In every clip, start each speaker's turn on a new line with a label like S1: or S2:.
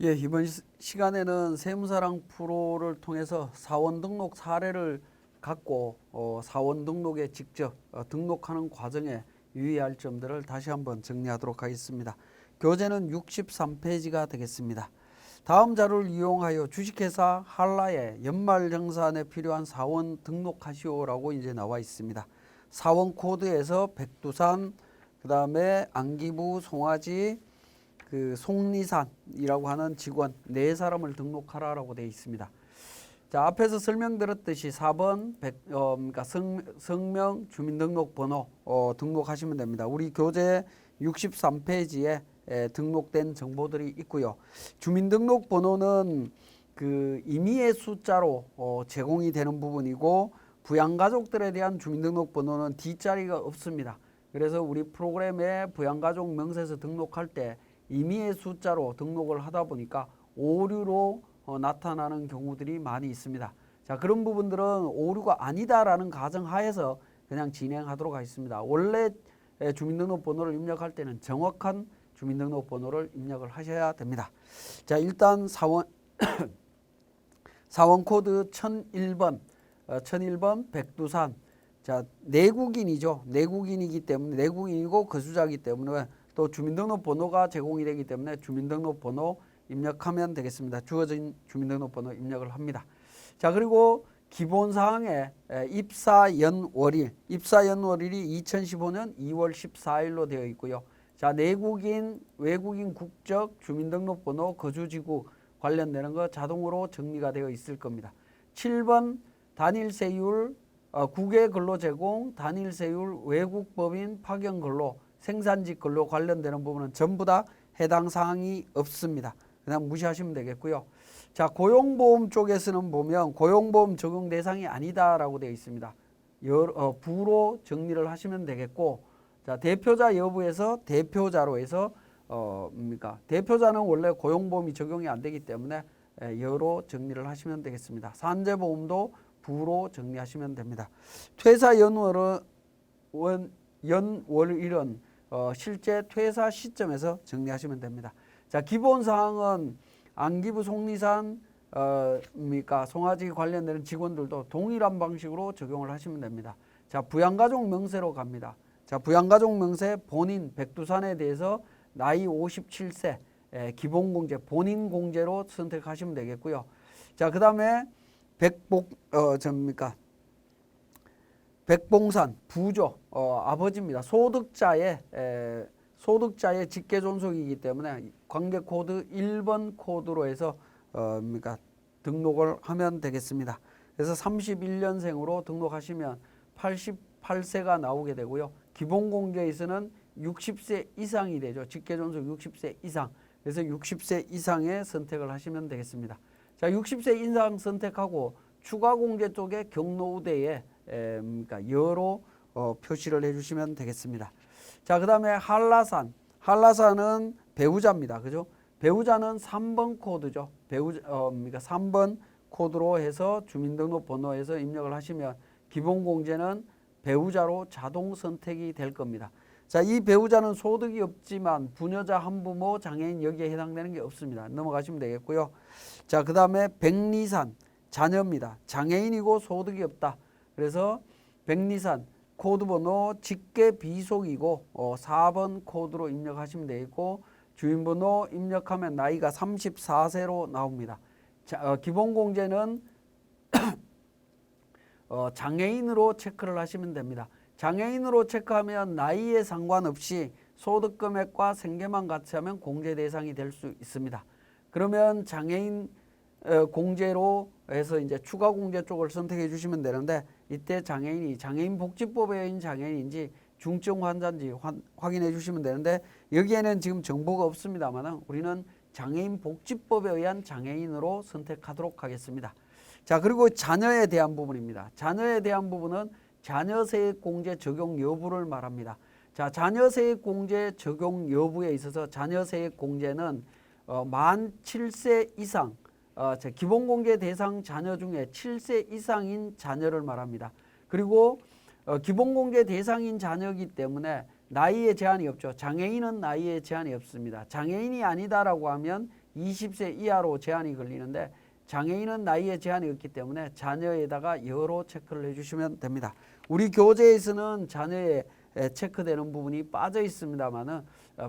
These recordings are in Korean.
S1: 예, 이번 시간에는 세무사랑 프로를 통해서 사원 등록 사례를 갖고 사원 등록에 직접 등록하는 과정에 유의할 점들을 다시 한번 정리하도록 하겠습니다. 교재는 63페이지가 되겠습니다. 다음 자료를 이용하여 주식회사 한라의 연말정산에 필요한 사원 등록하시오라고 이제 나와 있습니다. 사원 코드에서 백두산, 그 다음에 안기부, 송아지, 송리산이라고 하는 직원 4사람을 등록하라라고 되어 있습니다. 자, 앞에서 설명드렸듯이 4번 그러니까 성명, 주민등록번호 등록하시면 됩니다. 우리 교재 63페이지에 등록된 정보들이 있고요. 주민등록번호는 임의의 숫자로 제공이 되는 부분이고, 부양가족들에 대한 주민등록번호는 뒷자리가 없습니다. 그래서 우리 프로그램에 부양가족 명세서 등록할 때 임의의 숫자로 등록을 하다 보니까 오류로 나타나는 경우들이 많이 있습니다. 자, 그런 부분들은 오류가 아니다라는 가정하에서 그냥 진행하도록 하겠습니다. 원래 주민등록번호를 입력할 때는 정확한 주민등록번호를 입력을 하셔야 됩니다. 자, 일단 사원 코드 1001번 백두산. 자, 내국인이죠. 내국인이기 때문에, 내국인이고 거주자이기 때문에 또 주민등록번호가 제공이 되기 때문에 주민등록번호 입력하면 되겠습니다. 주어진 주민등록번호 입력을 합니다. 자, 그리고 기본사항에 입사연월일이 2015년 2월 14일로 되어 있고요. 자, 내국인, 외국인 국적, 주민등록번호, 거주지구 관련되는 거 자동으로 정리가 되어 있을 겁니다. 7번 단일세율, 국외 근로 제공, 단일세율, 외국법인 파견 근로, 생산직 근로 관련되는 부분은 전부 다 해당 사항이 없습니다. 그냥 무시하시면 되겠고요. 자, 고용보험 쪽에서는 보면 고용보험 적용 대상이 아니다라고 되어 있습니다. 부로 정리를 하시면 되겠고, 자, 대표자 여부에서 대표자로 해서 대표자는 원래 고용보험이 적용이 안 되기 때문에 여로 정리를 하시면 되겠습니다. 산재보험도 부로 정리하시면 됩니다. 퇴사 연월일은 실제 퇴사 시점에서 정리하시면 됩니다. 자, 기본사항은 안기부, 송리산, 송아지 관련되는 직원들도 동일한 방식으로 적용을 하시면 됩니다. 자, 부양가족 명세로 갑니다. 자, 부양가족 명세 본인 백두산에 대해서 나이 57세 기본공제 본인 공제로 선택하시면 되겠고요. 자, 그 다음에 백봉산 부조 아버지입니다. 소득자의 직계존속이기 때문에 관계 코드 1번 코드로 해서 등록을 하면 되겠습니다. 그래서 31년생으로 등록하시면 88세가 나오게 되고요. 기본공제에서는 60세 이상이 되죠. 직계존속 60세 이상. 그래서 60세 이상의 선택을 하시면 되겠습니다. 자, 60세 이상 선택하고 추가공제 쪽에 경로우대에 여로 표시를 해주시면 되겠습니다. 자, 그 다음에 한라산은 배우자입니다. 그죠? 배우자는 3번 코드죠. 3번 코드로 해서 주민등록번호에서 입력을 하시면 기본공제는 배우자로 자동 선택이 될 겁니다. 자, 이 배우자는 소득이 없지만 부녀자, 한부모, 장애인 여기에 해당되는 게 없습니다. 넘어가시면 되겠고요. 자, 그 다음에 백리산 자녀입니다. 장애인이고 소득이 없다. 그래서 백리산 코드번호 직계 비속이고 4번 코드로 입력하시면 되겠고, 주민번호 입력하면 나이가 34세로 나옵니다. 자, 기본공제는 장애인으로 체크를 하시면 됩니다. 장애인으로 체크하면 나이에 상관없이 소득금액과 생계만 같이 하면 공제 대상이 될 수 있습니다. 그러면 장애인 공제로 해서 이제 추가 공제 쪽을 선택해 주시면 되는데, 이때 장애인이 장애인 복지법에 의한 장애인인지 중증 환자인지 확인해 주시면 되는데, 여기에는 지금 정보가 없습니다만 우리는 장애인 복지법에 의한 장애인으로 선택하도록 하겠습니다. 자, 그리고 자녀에 대한 부분입니다. 자녀에 대한 부분은 자녀세액공제 적용 여부를 말합니다. 자, 자녀세액공제 적용 여부에 있어서 자녀세액공제는 만 7세 이상 기본공제 대상 자녀 중에 7세 이상인 자녀를 말합니다. 그리고 기본공제 대상인 자녀이기 때문에 나이에 제한이 없죠. 장애인은 나이에 제한이 없습니다. 장애인이 아니다라고 하면 20세 이하로 제한이 걸리는데 장애인은 나이에 제한이 없기 때문에 자녀에다가 여로 체크를 해주시면 됩니다. 우리 교재에서는 자녀에 체크되는 부분이 빠져 있습니다만은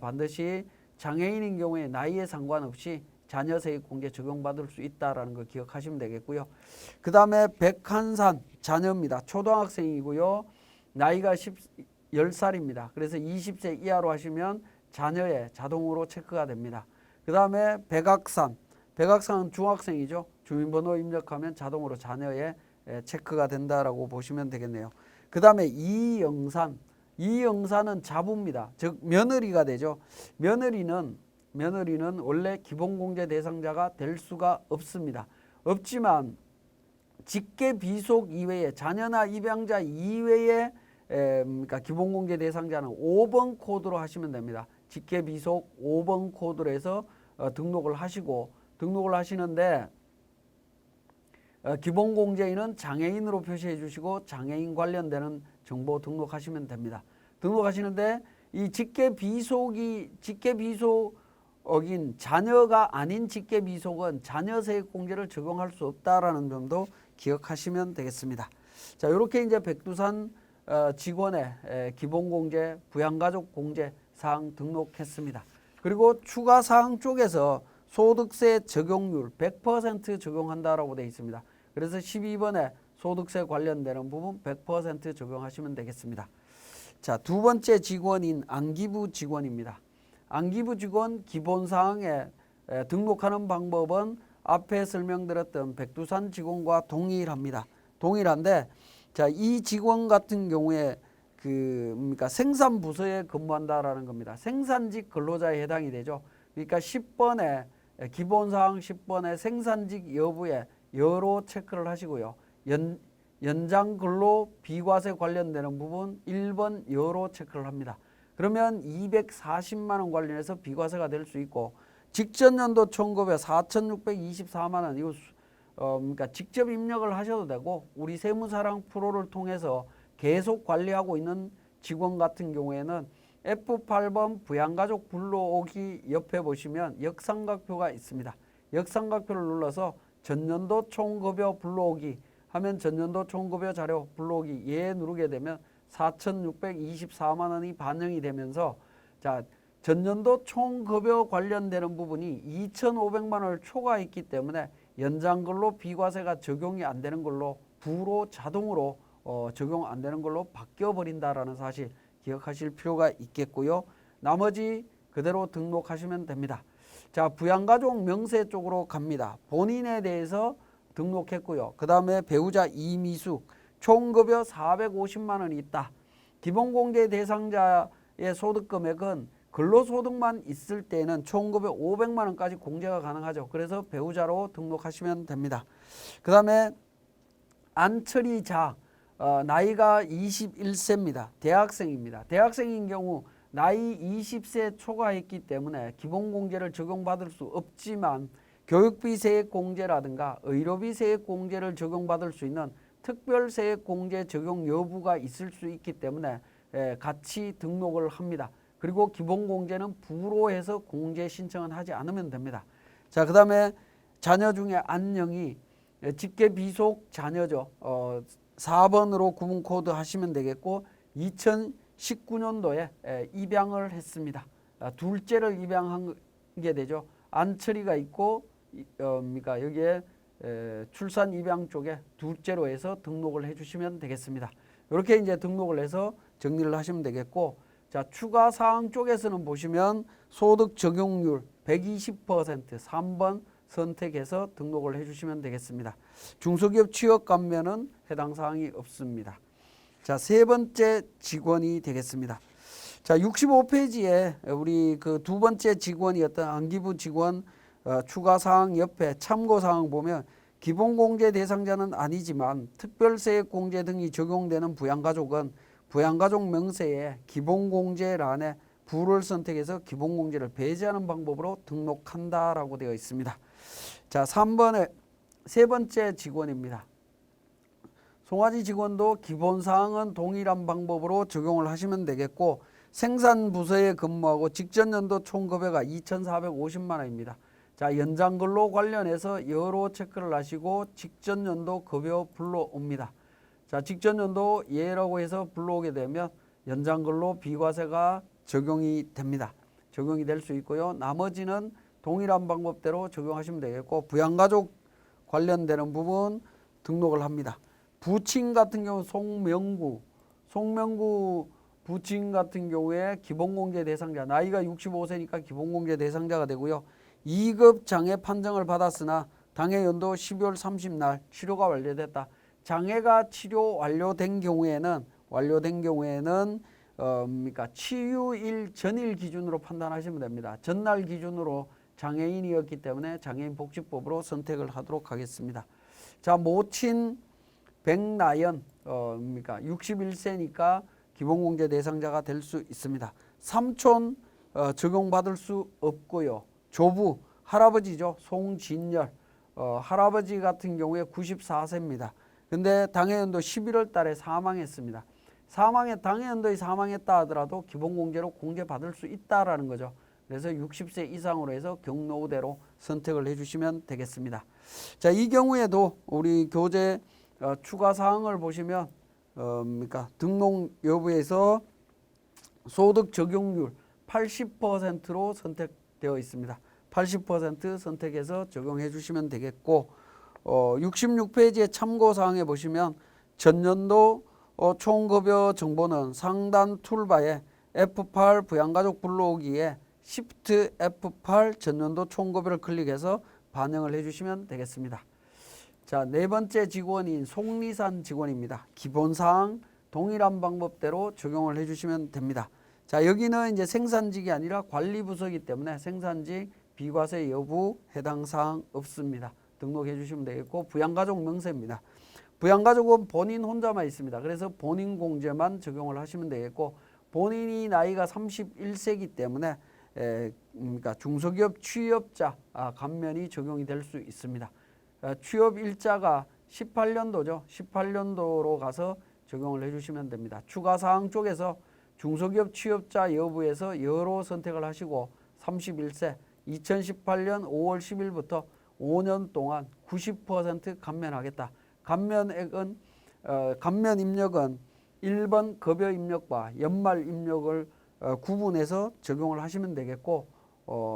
S1: 반드시 장애인인 경우에 나이에 상관없이 자녀 세액 공제 적용받을 수 있다라는 거 기억하시면 되겠고요. 그 다음에 백한산 자녀입니다. 초등학생이고요. 나이가 10살입니다. 그래서 20세 이하로 하시면 자녀에 자동으로 체크가 됩니다. 그 다음에 백악산은 중학생이죠. 주민번호 입력하면 자동으로 자녀에 체크가 된다라고 보시면 되겠네요. 그 다음에 이영산은 자부입니다. 즉 며느리가 되죠. 며느리는 원래 기본공제 대상자가 될 수가 없습니다. 없지만 직계 비속 이외에 자녀나 입양자 이외에 그러니까 기본공제 대상자는 5번 코드로 하시면 됩니다. 직계 비속 5번 코드로 해서 등록을 하시는데 기본공제인은 장애인으로 표시해 주시고 장애인 관련되는 정보 등록하시면 됩니다. 등록하시는데 이 직계 비속인 자녀가 아닌 직계 비속은 자녀 세액 공제를 적용할 수 없다라는 점도 기억하시면 되겠습니다. 자, 이렇게 이제 백두산 직원의 기본공제, 부양가족 공제 사항 등록했습니다. 그리고 추가 사항 쪽에서 소득세 적용률 100% 적용한다라고 되어 있습니다. 그래서 12번에 소득세 관련되는 부분 100% 적용하시면 되겠습니다. 자, 두 번째 직원인 안기부 직원입니다. 안기부 직원 기본사항에 등록하는 방법은 앞에 설명드렸던 백두산 직원과 동일합니다. 동일한데, 자, 이 직원 같은 경우에 그러니까 생산부서에 근무한다라는 겁니다. 생산직 근로자에 해당이 되죠. 그러니까 10번에 기본사항 10번에 생산직 여부에 여로 체크를 하시고요. 연장 근로 비과세 관련되는 부분 1번 여로 체크를 합니다. 그러면 240만 원 관련해서 비과세가 될 수 있고 직전 연도 총급여 4,624만 원 이거 그러니까 직접 입력을 하셔도 되고 우리 세무사랑 프로를 통해서 계속 관리하고 있는 직원 같은 경우에는 F8번 부양가족 불러오기 옆에 보시면 역삼각표가 있습니다. 역삼각표를 눌러서 전년도 총급여 불러오기 하면 전년도 총급여 자료 불러오기 예 누르게 되면 4,624만 원이 반영이 되면서 자 전년도 총급여 관련되는 부분이 2,500만 원을 초과했기 때문에 연장근로 비과세가 적용이 안 되는 걸로 부로 자동으로 적용 안 되는 걸로 바뀌어 버린다라는 사실 기억하실 필요가 있겠고요. 나머지 그대로 등록하시면 됩니다. 자, 부양가족 명세 쪽으로 갑니다. 본인에 대해서 등록했고요. 그 다음에 배우자 이미숙 총급여 450만 원이 있다. 기본공제 대상자의 소득금액은 근로소득만 있을 때는 총급여 500만 원까지 공제가 가능하죠. 그래서 배우자로 등록하시면 됩니다. 그 다음에 안철이자 나이가 21세입니다. 대학생입니다. 대학생인 경우 나이 20세 초과했기 때문에 기본공제를 적용받을 수 없지만 교육비 세액 공제라든가 의료비 세액 공제를 적용받을 수 있는 특별 세액 공제 적용 여부가 있을 수 있기 때문에 같이 등록을 합니다. 그리고 기본공제는 부로 해서 공제 신청은 하지 않으면 됩니다. 자, 그 다음에 자녀 중에 안녕이 직계 비속 자녀죠. 4번으로 구분 코드 하시면 되겠고 2019년도에 입양을 했습니다. 둘째를 입양한 게 되죠. 안철이가 있고 그러니까 여기에 출산 입양 쪽에 둘째로 해서 등록을 해주시면 되겠습니다. 이렇게 이제 등록을 해서 정리를 하시면 되겠고 자 추가 사항 쪽에서는 보시면 소득 적용률 120% 3번 선택해서 등록을 해주시면 되겠습니다. 중소기업 취업 감면은 해당 사항이 없습니다. 자, 세 번째 직원이 되겠습니다. 자, 65페이지에 우리 그 두 번째 직원이었던 안기부 직원 추가 사항 옆에 참고 사항 보면 기본공제 대상자는 아니지만 특별세액 공제 등이 적용되는 부양가족은 부양가족 명세에 기본공제란에 부를 선택해서 기본공제를 배제하는 방법으로 등록한다라고 되어 있습니다. 자, 3번에 세 번째 직원입니다. 송아지 직원도 기본사항은 동일한 방법으로 적용을 하시면 되겠고 생산부서에 근무하고 직전 연도 총급여가 2,450만 원입니다. 자, 연장 근로 관련해서 여로 체크를 하시고 직전 연도 급여 불러옵니다. 자, 직전 연도 예라고 해서 불러오게 되면 연장 근로 비과세가 적용이 됩니다. 적용이 될 수 있고요. 나머지는 동일한 방법대로 적용하시면 되겠고, 부양가족 관련되는 부분 등록을 합니다. 부친 같은 경우 송명구 부친 같은 경우에 기본공제 대상자, 나이가 65세니까 기본공제 대상자가 되고요. 2급 장애 판정을 받았으나 당해 연도 12월 30날 치료가 완료됐다. 장애가 치료 완료된 경우에는 그러니까 치유일 전일 기준으로 판단하시면 됩니다. 전날 기준으로 장애인이었기 때문에 장애인 복지법으로 선택을 하도록 하겠습니다. 자, 모친 백나연 그러니까 61세니까 기본공제 대상자가 될 수 있습니다. 삼촌 적용받을 수 없고요. 조부 할아버지죠. 송진열 할아버지 같은 경우에 94세입니다. 근데 당해연도 11월 달에 사망했습니다. 당해연도에 사망했다 하더라도 기본공제로 공제받을 수 있다라는 거죠. 그래서 60세 이상으로 해서 경로우대로 선택을 해주시면 되겠습니다. 자, 이 경우에도 우리 교재 추가 사항을 보시면 그러니까 등록 여부에서 소득 적용률 80%로 선택되어 있습니다. 80% 선택해서 적용해 주시면 되겠고, 66페이지의 참고사항에 보시면 전년도 총급여 정보는 상단 툴바에 F8 부양가족 불러오기에 Shift F8 전년도 총급여를 클릭해서 반영을 해주시면 되겠습니다. 자, 네 번째 직원인 속리산 직원입니다. 기본사항 동일한 방법대로 적용을 해주시면 됩니다. 자, 여기는 이제 생산직이 아니라 관리부서이기 때문에 생산직 비과세 여부 해당 사항 없습니다. 등록해 주시면 되겠고, 부양가족 명세입니다. 부양가족은 본인 혼자만 있습니다. 그래서 본인 공제만 적용을 하시면 되겠고, 본인이 나이가 31세이기 때문에 그러니까 중소기업 취업자 감면이 적용이 될 수 있습니다. 취업 일자가 18년도죠. 18년도로 가서 적용을 해주시면 됩니다. 추가사항 쪽에서 중소기업 취업자 여부에서 여로 선택을 하시고 31세 2018년 5월 10일부터 5년 동안 90% 감면하겠다. 감면액은 감면 입력은 1번 급여 입력과 연말 입력을 구분해서 적용을 하시면 되겠고,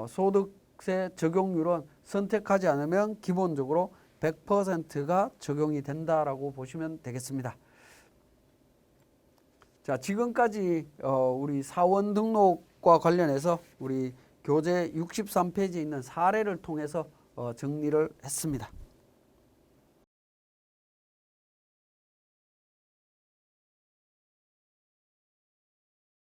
S1: 소득세 적용률은 선택하지 않으면 기본적으로 100%가 적용이 된다라고 보시면 되겠습니다. 자, 지금까지 우리 사원 등록과 관련해서 우리 교재 63페이지에 있는 사례를 통해서 정리를 했습니다.